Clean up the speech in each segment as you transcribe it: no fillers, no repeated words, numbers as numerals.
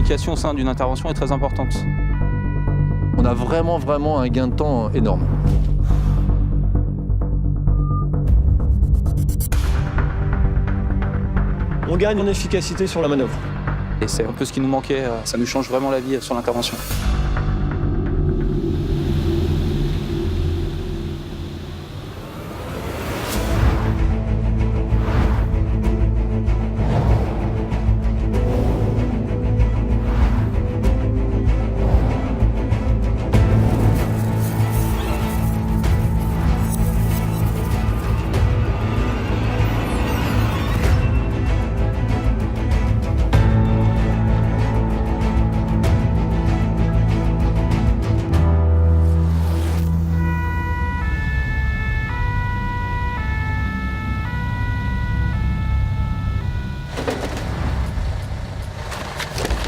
communication au sein d'une intervention est très importante. On a vraiment un gain de temps énorme. On gagne en efficacité sur la manœuvre. Et c'est un peu ce qui nous manquait, ça nous change vraiment la vie sur l'intervention.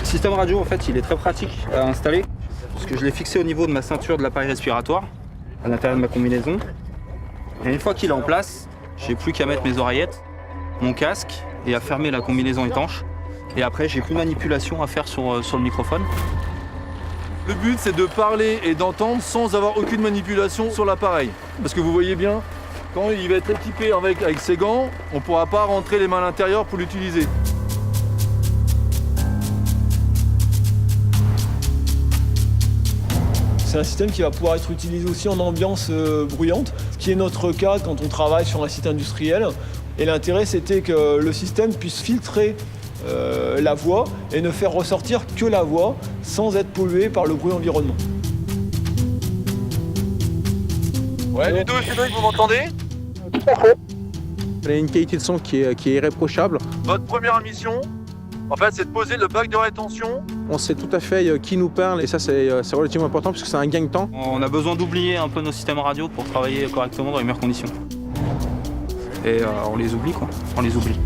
Le système radio, en fait, il est très pratique à installer parce que je l'ai fixé au niveau de ma ceinture de l'appareil respiratoire, à l'intérieur de ma combinaison. Et une fois qu'il est en place, j'ai plus qu'à mettre mes oreillettes, mon casque et à fermer la combinaison étanche. Et après, j'ai plus de manipulation à faire sur le microphone. Le but, c'est de parler et d'entendre sans avoir aucune manipulation sur l'appareil. Parce que vous voyez bien, quand il va être équipé avec ses gants, on ne pourra pas rentrer les mains à l'intérieur pour l'utiliser. C'est un système qui va pouvoir être utilisé aussi en ambiance bruyante, ce qui est notre cas quand on travaille sur un site industriel. Et l'intérêt, c'était que le système puisse filtrer la voix et ne faire ressortir que la voix sans être pollué par le bruit environnement. Ouais, Ludo, Cédric, vous m'entendez? Tout à fait. On a une qualité de son qui est irréprochable. Votre première mission, en fait, c'est de poser le bac de rétention. On sait tout à fait qui nous parle et ça c'est relativement important parce que c'est un gain de temps. On a besoin d'oublier un peu nos systèmes radio pour travailler correctement dans les meilleures conditions. Et on les oublie quoi, on les oublie.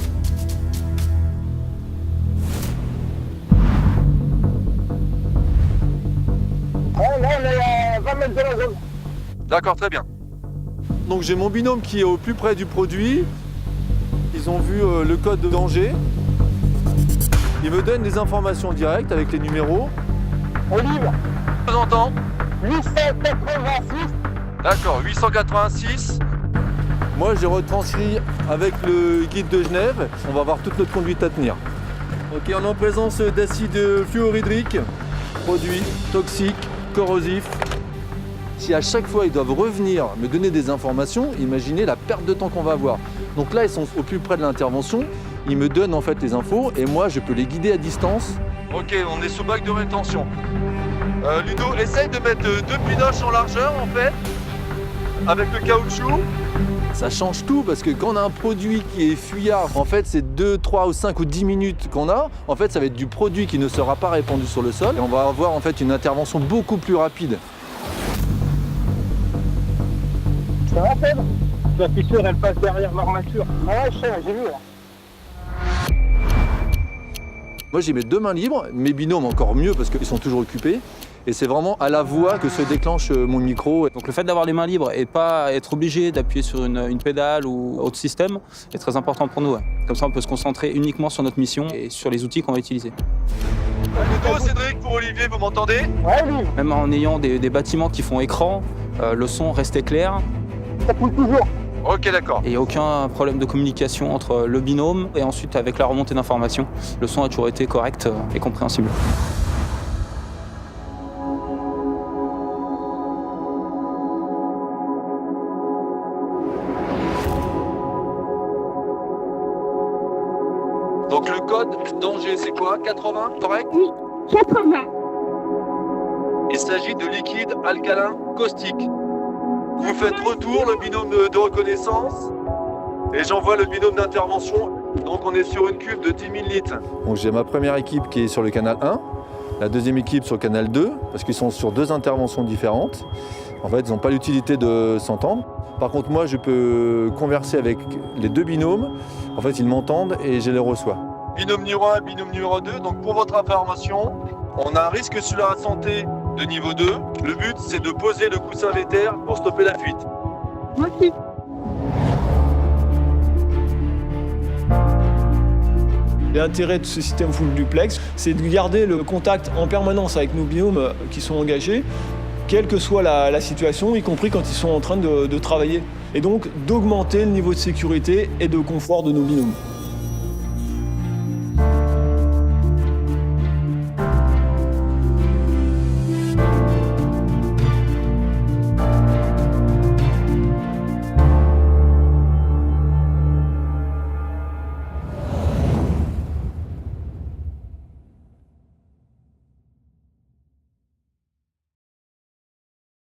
Là, on est à 20 mètres de la zone. D'accord, très bien. Donc j'ai mon binôme qui est au plus près du produit. Ils ont vu le code de danger. Ils me donnent des informations directes avec les numéros. Olive, Je vous entends. 886. D'accord, 886. Moi, j'ai retranscrit avec le guide de Genève. On va voir toute notre conduite à tenir. Ok, on est en présence d'acide fluorhydrique, produit toxique, corrosif. Si à chaque fois ils doivent revenir me donner des informations, imaginez la perte de temps qu'on va avoir. Donc là, ils sont au plus près de l'intervention. Ils me donnent en fait les infos et moi, je peux les guider à distance. Ok, on est sous bac de rétention. Ludo, essaye de mettre deux pinoches en largeur en fait, avec le caoutchouc. Ça change tout parce que quand on a un produit qui est fuyard, en fait c'est 2, 3 ou 5 ou 10 minutes qu'on a, en fait ça va être du produit qui ne sera pas répandu sur le sol et on va avoir en fait une intervention beaucoup plus rapide. Ça va, Pedro? La fissure, elle passe derrière l'armature. Ah ouais, je sais, j'ai vu là. Moi j'ai mes deux mains libres, mes binômes encore mieux parce qu'ils sont toujours occupés. Et c'est vraiment à la voix que se déclenche mon micro. Donc le fait d'avoir les mains libres et pas être obligé d'appuyer sur une pédale ou autre système est très important pour nous. Ouais. Comme ça on peut se concentrer uniquement sur notre mission et sur les outils qu'on va utiliser. Ludo, Cédric, pour Olivier, vous m'entendez? Ouais, Olive, Même en ayant des bâtiments qui font écran, le son restait clair ça pousse toujours. Ok, d'accord. et il n'y a aucun problème de communication entre le binôme et ensuite avec la remontée d'informations. Le son a toujours été correct et compréhensible. Donc le code danger c'est quoi? 80, correct? Oui, 80. Il s'agit de liquide alcalin caustique. Vous faites retour le binôme de reconnaissance et j'envoie le binôme d'intervention. Donc on est sur une cuve de 10 000 litres. Donc j'ai ma première équipe qui est sur le canal 1, la deuxième équipe sur le canal 2, parce qu'ils sont sur deux interventions différentes. En fait, ils n'ont pas l'utilité de s'entendre. Par contre, moi, je peux converser avec les deux binômes. En fait, ils m'entendent et je les reçois. Binôme numéro 1, binôme numéro 2. Donc pour votre information, on a un risque sur la santé de niveau 2. Le but, c'est de poser le coussin vétère pour stopper la fuite. Moi aussi. L'intérêt de ce système full duplex, c'est de garder le contact en permanence avec nos binômes qui sont engagés, quelle que soit la situation, y compris quand ils sont en train de travailler. Et donc d'augmenter le niveau de sécurité et de confort de nos binômes.